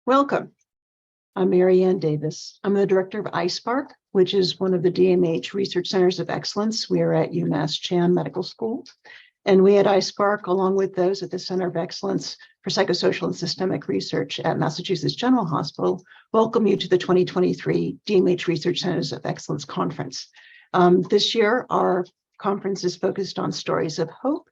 Welcome. I'm Maryann Davis. I'm the director of iSPARC, which is one of the DMH Research Centers of Excellence. We are at UMass Chan Medical School. And we at iSPARC, along with those at the Center of Excellence for Psychosocial and Systemic Research at Massachusetts General Hospital, welcome you to the 2023 DMH Research Centers of Excellence Conference. This year, our conference is focused on stories of hope,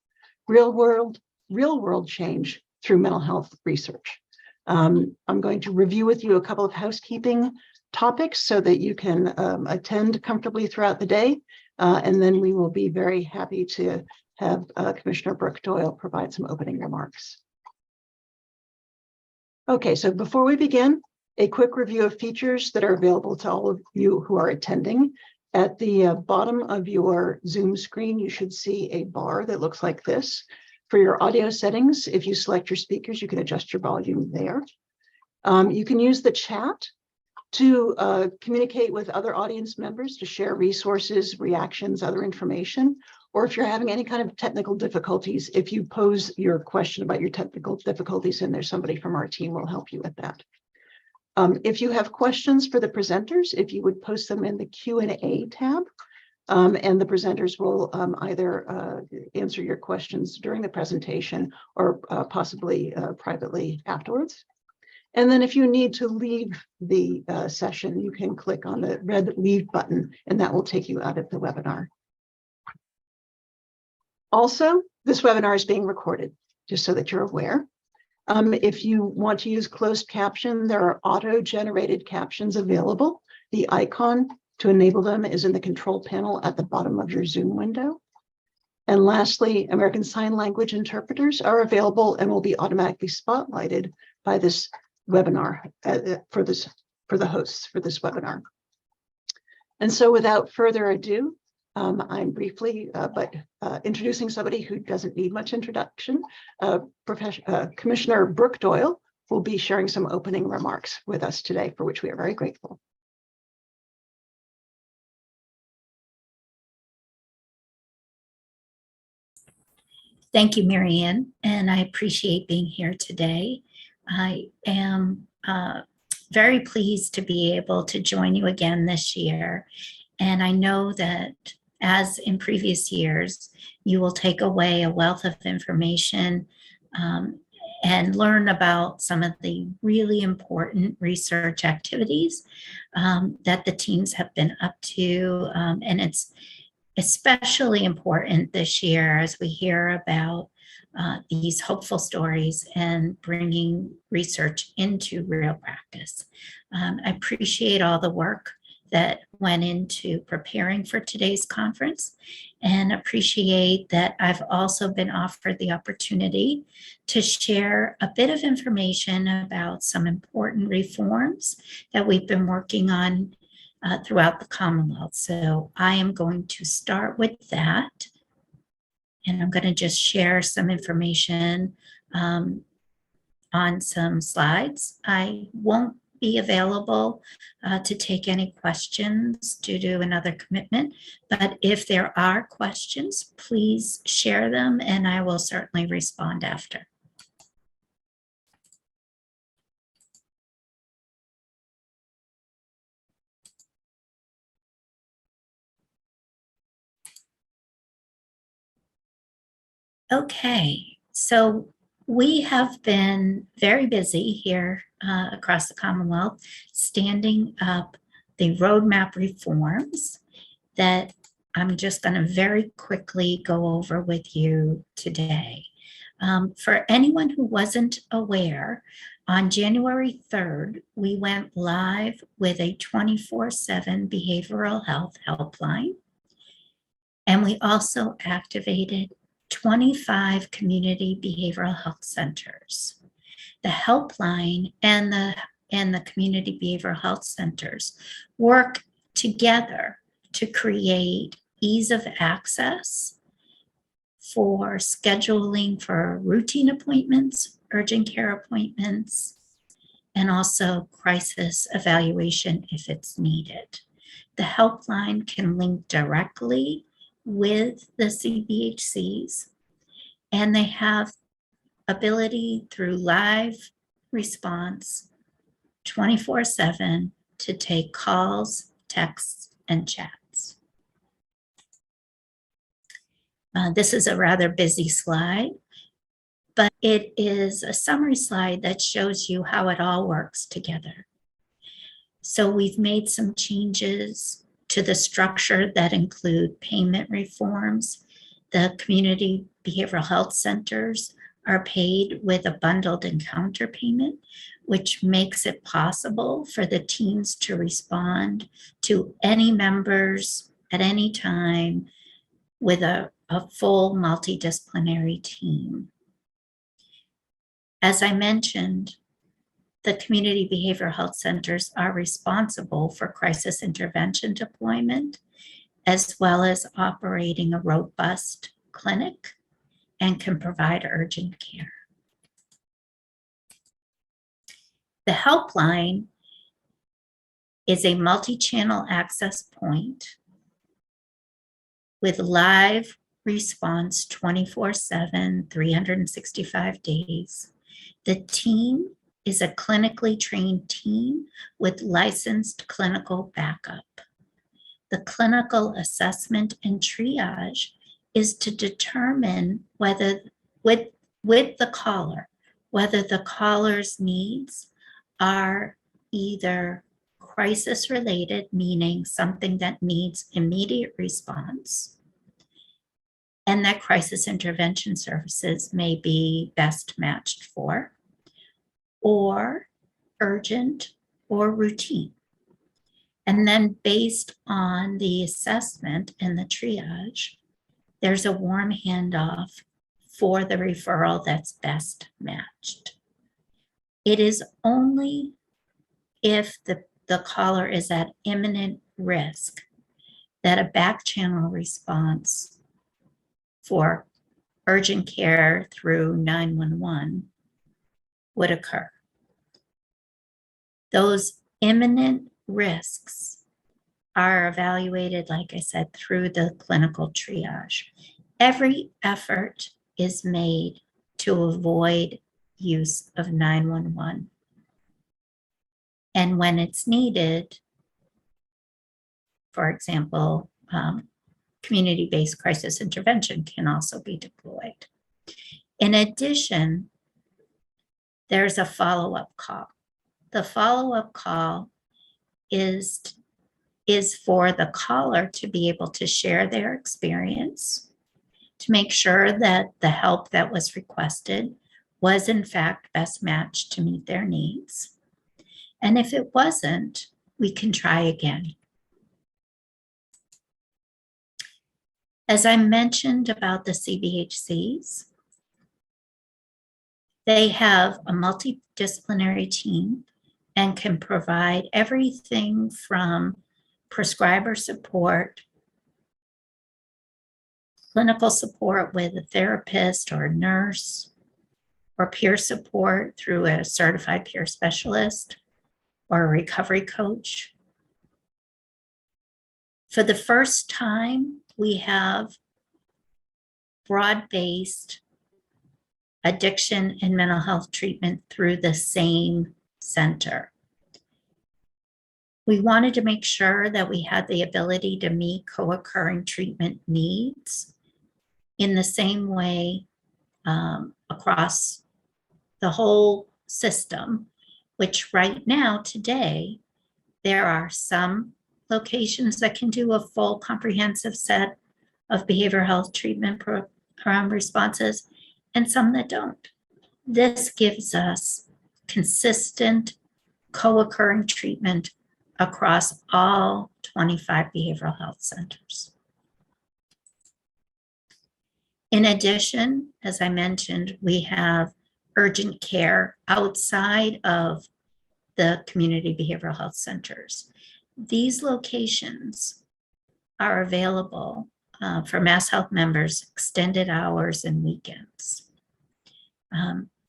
real world change through mental health research. I'm going to review with you a couple of housekeeping topics so that you can attend comfortably throughout the day. And then we will be very happy to have Commissioner Brooke Doyle provide some opening remarks. Okay, so before we begin, a quick review of features that are available to all of you who are attending. At the bottom of your Zoom screen, you should see a bar that looks like this. For your audio settings, if you select your speakers, you can adjust your volume there. You can use the chat to communicate with other audience members, to share resources, reactions, other information, or if you're having any kind of technical difficulties, if you pose your question about your technical difficulties in there, somebody from our team will help you with that. If you have questions for the presenters, if you would post them in the Q&A tab, and the presenters will either answer your questions during the presentation or possibly privately afterwards. And then if you need to leave the session, you can click on the red leave button and that will take you out of the webinar. Also, this webinar is being recorded, just so that you're aware. If you want to use closed caption, there are auto-generated captions available. The icon to enable them is in the control panel at the bottom of your Zoom window. And lastly, American Sign Language interpreters are available and will be automatically spotlighted by this webinar for the hosts for this webinar. And so without further ado, I'm briefly introducing somebody who doesn't need much introduction. Commissioner Brooke Doyle will be sharing some opening remarks with us today, for which we are very grateful. Thank you, Maryann, and I appreciate being here today. I am very pleased to be able to join you again this year, and I know that as in previous years, you will take away a wealth of information and learn about some of the really important research activities that the teams have been up to, and it's especially important this year as we hear about these hopeful stories and bringing research into real practice. I appreciate all the work that went into preparing for today's conference and appreciate that I've also been offered the opportunity to share a bit of information about some important reforms that we've been working on throughout the Commonwealth. So I am going to start with that. And I'm going to just share some information on some slides. I won't be available to take any questions due to another commitment, but if there are questions, please share them and I will certainly respond after. Okay, so we have been very busy here across the Commonwealth, standing up the roadmap reforms that I'm just going to very quickly go over with you today. For anyone who wasn't aware, on January 3rd, we went live with a 24/7 behavioral health helpline, and we also activated 25 community behavioral health centers. The helpline and the community behavioral health centers work together to create ease of access for scheduling for routine appointments, urgent care appointments, and also crisis evaluation if it's needed. The helpline can link directly with the CBHCs, and they have ability through live response 24/7 to take calls, texts, and chats. This is a rather busy slide, but it is a summary slide that shows you how it all works together. So we've made some changes to the structure that include payment reforms. The community behavioral health centers are paid with a bundled encounter payment, which makes it possible for the teams to respond to any members at any time with a full multidisciplinary team. As I mentioned, the community behavioral health centers are responsible for crisis intervention deployment, as well as operating a robust clinic and can provide urgent care. The helpline is a multi-channel access point with live response 24/7, 365 days. The team is a clinically trained team with licensed clinical backup. The clinical assessment and triage is to determine whether, with the caller, whether the caller's needs are either crisis related, meaning something that needs immediate response, and that crisis intervention services may be best matched for, or urgent or routine. And then based on the assessment and the triage, there's a warm handoff for the referral that's best matched. It is only if the caller is at imminent risk that a back channel response for urgent care through 911 would occur. Those imminent risks are evaluated, like I said, through the clinical triage. Every effort is made to avoid use of 911. And when it's needed, for example, community-based crisis intervention can also be deployed. In addition, there's a follow-up call. The follow-up call is for the caller to be able to share their experience, to make sure that the help that was requested was in fact best matched to meet their needs. And if it wasn't, we can try again. As I mentioned about the CBHCs, they have a multidisciplinary team and can provide everything from prescriber support, clinical support with a therapist or a nurse, or peer support through a certified peer specialist or a recovery coach. For the first time, we have broad-based addiction and mental health treatment through the same center. We wanted to make sure that we had the ability to meet co-occurring treatment needs in the same way across the whole system, which right now, today, there are some locations that can do a full comprehensive set of behavioral health treatment program responses and some that don't. This gives us consistent co-occurring treatment across all 25 behavioral health centers. In addition, as I mentioned, we have urgent care outside of the community behavioral health centers. These locations are available for Mass Health members, extended hours and weekends.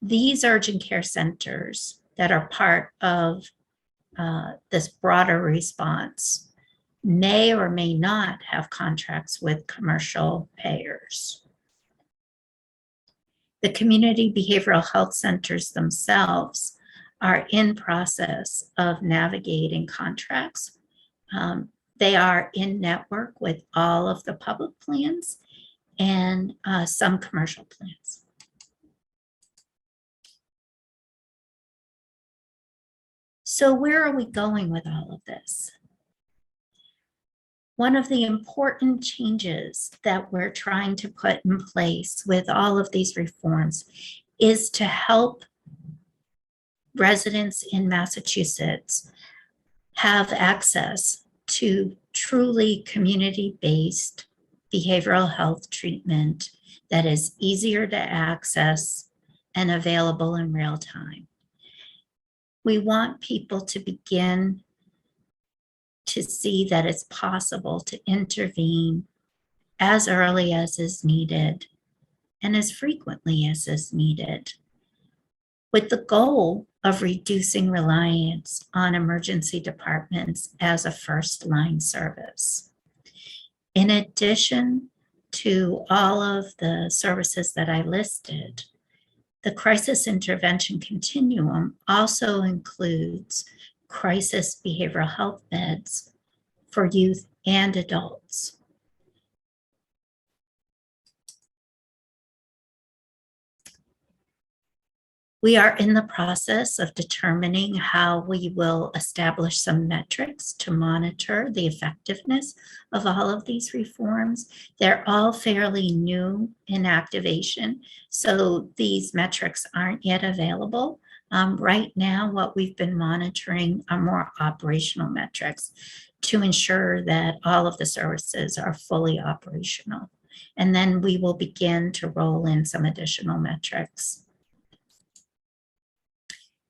These urgent care centers that are part of this broader response may or may not have contracts with commercial payers. The community behavioral health centers themselves are in process of navigating contracts. They are in network with all of the public plans and some commercial plans. So where are we going with all of this? One of the important changes that we're trying to put in place with all of these reforms is to help residents in Massachusetts have access to truly community-based behavioral health treatment that is easier to access and available in real time. We want people to begin to see that it's possible to intervene as early as is needed and as frequently as is needed, with the goal of reducing reliance on emergency departments as a first-line service. In addition to all of the services that I listed, the crisis intervention continuum also includes crisis behavioral health beds for youth and adults. We are in the process of determining how we will establish some metrics to monitor the effectiveness of all of these reforms. They're all fairly new in activation, so these metrics aren't yet available. Right now, what we've been monitoring are more operational metrics to ensure that all of the services are fully operational. And then we will begin to roll in some additional metrics.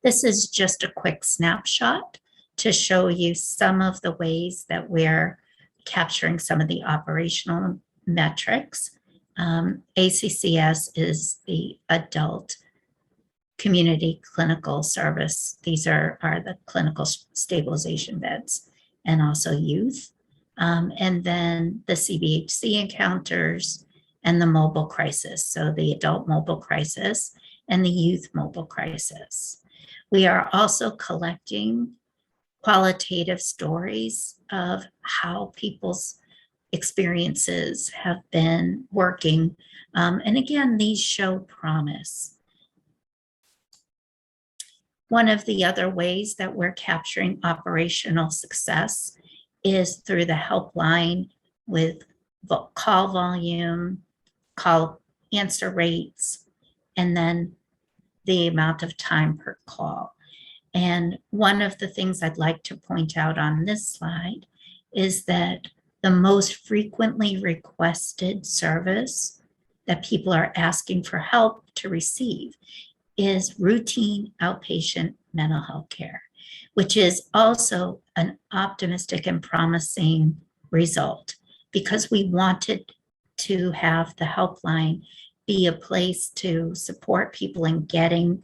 This is just a quick snapshot to show you some of the ways that we're capturing some of the operational metrics. ACCS is the adult community clinical service. These are the clinical stabilization beds, and also youth. And then the CBHC encounters and the mobile crisis. So the adult mobile crisis and the youth mobile crisis. We are also collecting qualitative stories of how people's experiences have been working. And again, these show promise. One of the other ways that we're capturing operational success is through the helpline with call volume, call answer rates, and then the amount of time per call. And one of the things I'd like to point out on this slide is that the most frequently requested service that people are asking for help to receive is routine outpatient mental health care, which is also an optimistic and promising result, because we wanted to have the helpline be a place to support people in getting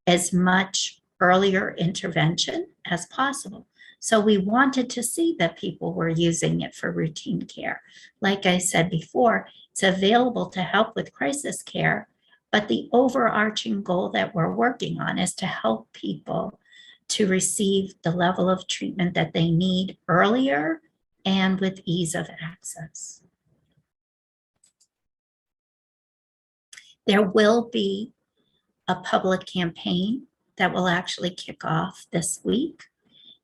as much earlier intervention as possible. So we wanted to see that people were using it for routine care. Like I said before, it's available to help with crisis care, but the overarching goal that we're working on is to help people to receive the level of treatment that they need earlier and with ease of access. There will be a public campaign that will actually kick off this week.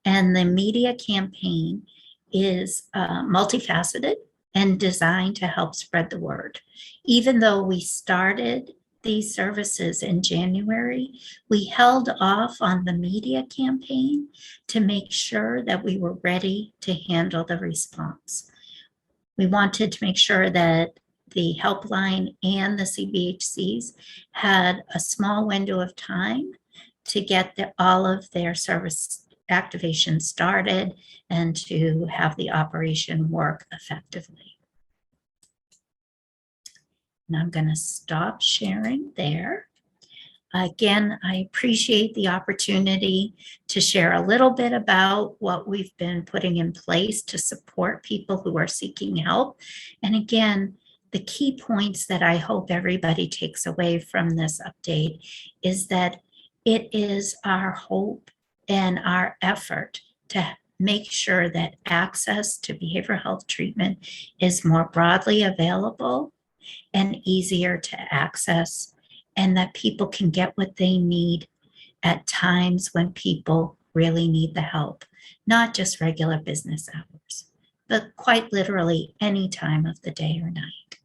And the media campaign is multifaceted and designed to help spread the word. Even though we started these services in January, we held off on the media campaign to make sure that we were ready to handle the response. We wanted to make sure that the helpline and the CBHCs had a small window of time to get all of their service activation started and to have the operation work effectively. And I'm going to stop sharing there. Again, I appreciate the opportunity to share a little bit about what we've been putting in place to support people who are seeking help. And again, the key points that I hope everybody takes away from this update is that it is our hope and our effort to make sure that access to behavioral health treatment is more broadly available and easier to access, and that people can get what they need at times when people really need the help, not just regular business hours, but quite literally any time of the day or night.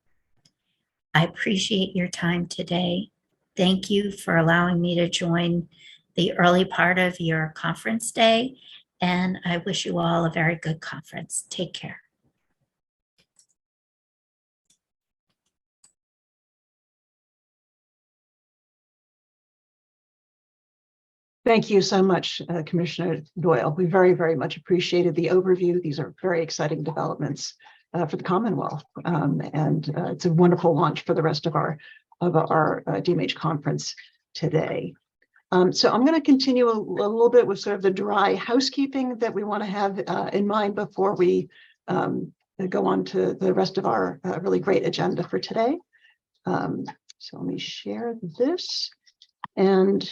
I appreciate your time today. Thank you for allowing me to join the early part of your conference day, and I wish you all a very good conference. Take care. Thank you so much, Commissioner Doyle. We very, very much appreciated the overview. These are very exciting developments for the Commonwealth, and it's a wonderful launch for the rest of our DMH conference today. So I'm going to continue a little bit with sort of the dry housekeeping that we want to have in mind before we go on to the rest of our really great agenda for today. So let me share this, and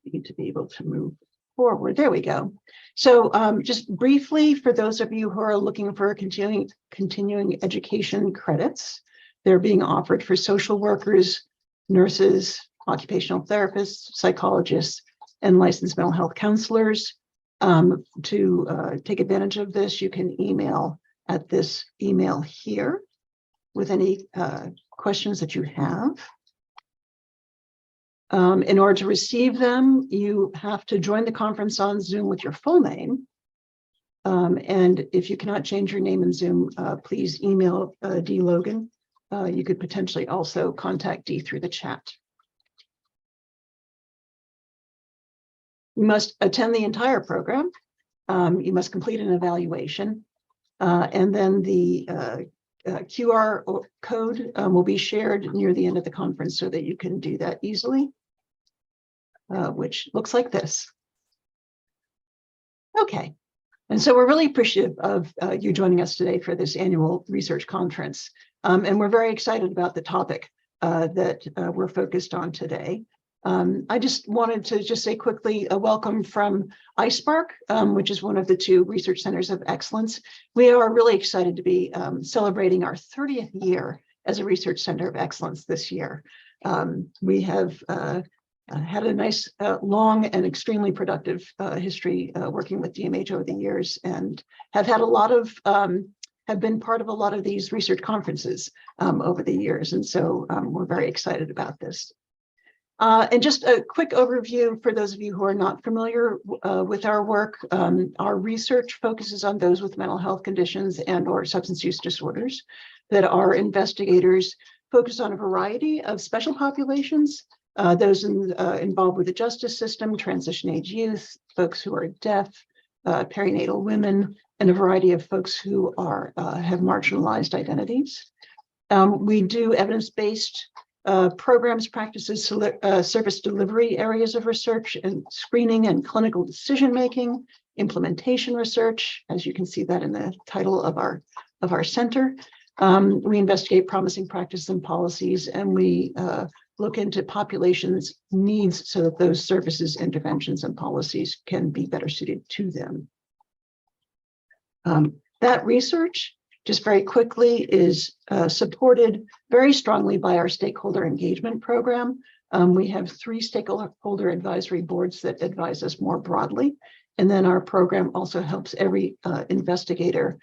need to be able to move forward. There we go. So just briefly, for those of you who are looking for continuing education credits, they're being offered for social workers, nurses, occupational therapists, psychologists, and licensed mental health counselors. To take advantage of this, you can email at this email here with any questions that you have. In order to receive them, you have to join the conference on Zoom with your full name. And if you cannot change your name in Zoom, please email D. Logan. You could potentially also contact D through the chat. You must attend the entire program. You must complete an evaluation. And then the QR code will be shared near the end of the conference so that you can do that easily, which looks like this. Okay, and so we're really appreciative of you joining us today for this annual research conference. And we're very excited about the topic that we're focused on today. I just wanted to just say quickly a welcome from iSPARC, which is one of the 2 research centers of excellence. We are really excited to be celebrating our 30th year as a research center of excellence this year. We have had a nice, long and extremely productive history working with DMH over the years, and have had a lot of, have been part of a lot of these research conferences over the years. And so we're very excited about this. And just a quick overview for those of you who are not familiar with our work. Our research focuses on those with mental health conditions and or substance use disorders, that our investigators focus on a variety of special populations, those involved with the justice system, transition age youth, folks who are deaf, perinatal women, and a variety of folks who are have marginalized identities. We do evidence-based programs, practices, service delivery areas of research, and screening and clinical decision-making, implementation research, as you can see that in the title of our center. We investigate promising practices and policies, and we look into populations' needs so that those services, interventions, and policies can be better suited to them. That research, just very quickly, is supported very strongly by our stakeholder engagement program. We have 3 stakeholder advisory boards that advise us more broadly. And then our program also helps every investigator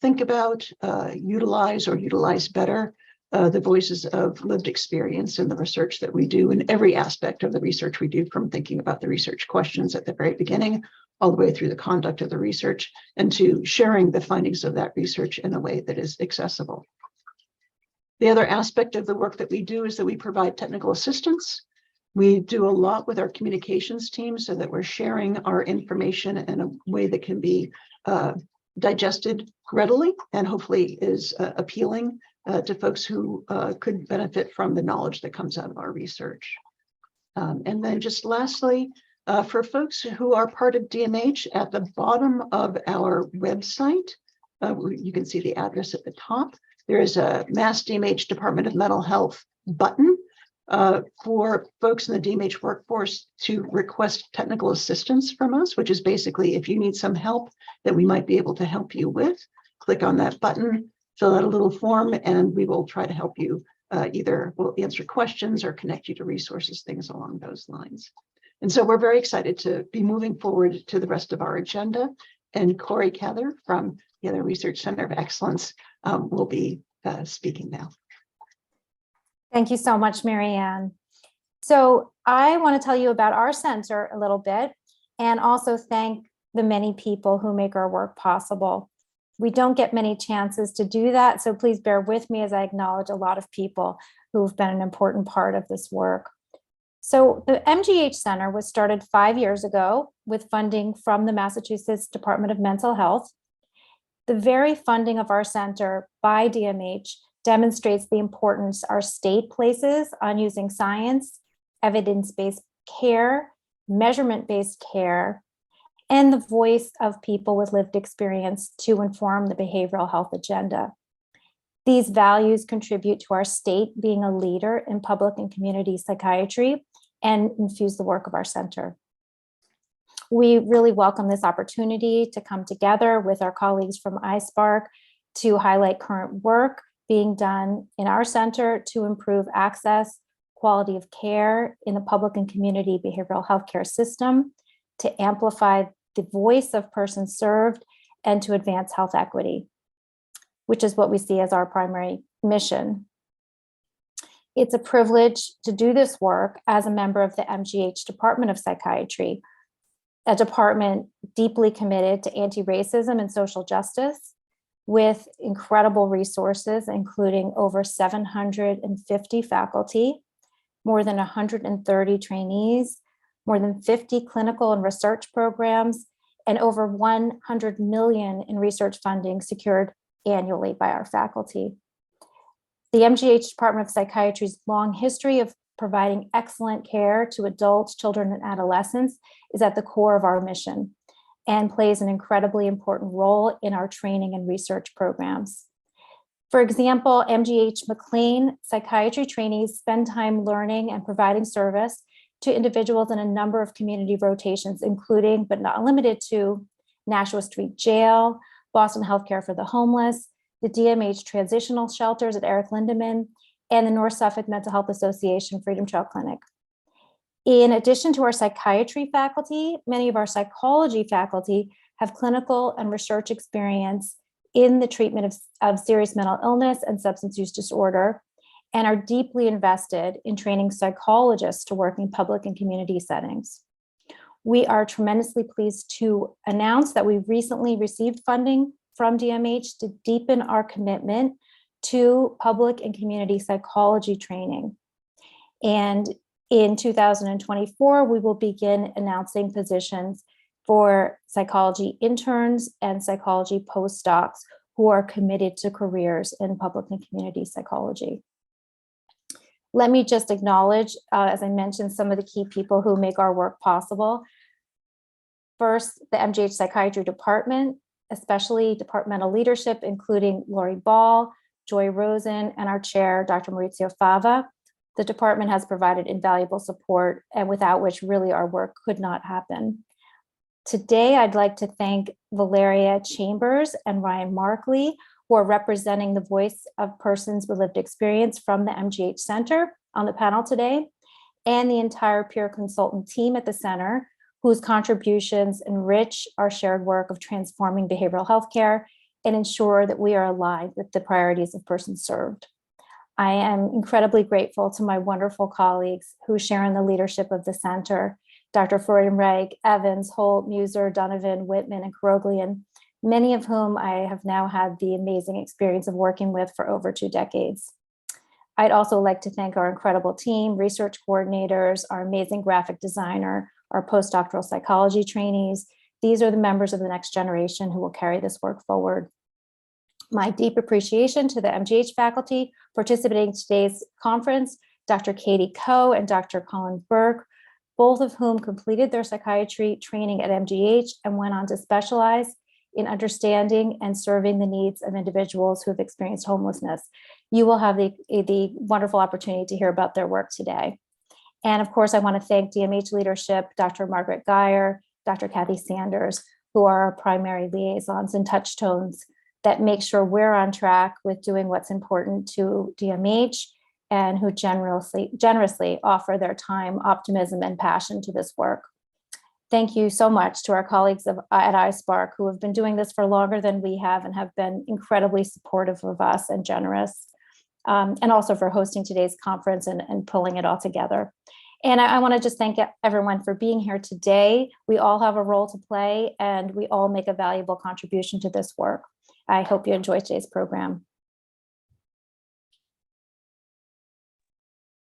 think about, utilize, or utilize better the voices of lived experience in the research that we do, in every aspect of the research we do, from thinking about the research questions at the very beginning, all the way through the conduct of the research, and to sharing the findings of that research in a way that is accessible. The other aspect of the work that we do is that we provide technical assistance. We do a lot with our communications team so that we're sharing our information in a way that can be digested readily and hopefully is appealing to folks who could benefit from the knowledge that comes out of our research. And then just lastly, for folks who are part of DMH, at the bottom of our website, you can see the address at the top. There is a Mass DMH Department of Mental Health button. for folks in the DMH workforce to request technical assistance from us, which is basically if you need some help that we might be able to help you with, click on that button, fill out a little form, and we will try to help you. Either we'll answer questions or connect you to resources, things along those lines. And so we're very excited to be moving forward to the rest of our agenda. And Cori Cather from the other Research Center of Excellence will be speaking now. Thank you so much, Maryann. So I want to tell you about our center a little bit and also thank the many people who make our work possible. We don't get many chances to do that, so please bear with me as I acknowledge a lot of people who've been an important part of this work. So the MGH Center was started 5 years ago with funding from the Massachusetts Department of Mental Health. The very funding of our center by DMH demonstrates the importance our state places on using science, evidence-based care, measurement-based care, and the voice of people with lived experience to inform the behavioral health agenda. These values contribute to our state being a leader in public and community psychiatry and infuse the work of our center. We really welcome this opportunity to come together with our colleagues from iSPARC to highlight current work being done in our center to improve access, quality of care in the public and community behavioral health care system, to amplify the voice of persons served, and to advance health equity, which is what we see as our primary mission. It's a privilege to do this work as a member of the MGH Department of Psychiatry, a department deeply committed to anti-racism and social justice, with incredible resources, including over 750 faculty, more than 130 trainees, more than 50 clinical and research programs, and over 100 million in research funding secured annually by our faculty. The MGH Department of Psychiatry's long history of providing excellent care to adults, children, and adolescents is at the core of our mission and plays an incredibly important role in our training and research programs. For example, MGH McLean psychiatry trainees spend time learning and providing service to individuals in a number of community rotations, including, but not limited to, Nashua Street Jail, Boston Healthcare for the Homeless, the DMH Transitional Shelters at Eric Lindemann, and the North Suffolk Mental Health Association Freedom Trail Clinic. In addition to our psychiatry faculty, many of our psychology faculty have clinical and research experience in the treatment of serious mental illness and substance use disorder, and are deeply invested in training psychologists to work in public and community settings. We are tremendously pleased to announce that we recently received funding from DMH to deepen our commitment to public and community psychology training. And in 2024, we will begin announcing positions for psychology interns and psychology postdocs who are committed to careers in public and community psychology. Let me just acknowledge, as I mentioned, some of the key people who make our work possible. First, the MGH Psychiatry Department, especially departmental leadership, including Lori Ball, Joy Rosen, and our chair, Dr. Maurizio Fava. The department has provided invaluable support, and without which really our work could not happen. Today, I'd like to thank Valeria Chambers and Ryan Markley, who are representing the voice of persons with lived experience from the MGH Center on the panel today, and the entire peer consultant team at the center, whose contributions enrich our shared work of transforming behavioral health care and ensure that we are aligned with the priorities of persons served. I am incredibly grateful to my wonderful colleagues who share in the leadership of the center, Dr. Freudenreich, Evans, Holt, Muser, Donovan, Whitman, and Karoglian, many of whom I have now had the amazing experience of working with for over 2 decades. I'd also like to thank our incredible team, research coordinators, our amazing graphic designer, our postdoctoral psychology trainees. These are the members of the next generation who will carry this work forward. My deep appreciation to the MGH faculty participating in today's conference, Dr. Katie Coe and Dr. Colin Burke, both of whom completed their psychiatry training at MGH and went on to specialize in understanding and serving the needs of individuals who have experienced homelessness. You will have the wonderful opportunity to hear about their work today. And of course, I want to thank DMH leadership, Dr. Margaret Geyer, Dr. Kathy Sanders, who are our primary liaisons and touchstones that make sure we're on track with doing what's important to DMH, and who generously offer their time, optimism, and passion to this work. Thank you so much to our colleagues at iSPARC, who have been doing this for longer than we have and have been incredibly supportive of us and generous, and also for hosting today's conference and pulling it all together. And I want to just thank everyone for being here today. We all have a role to play, and we all make a valuable contribution to this work. I hope you enjoy today's program.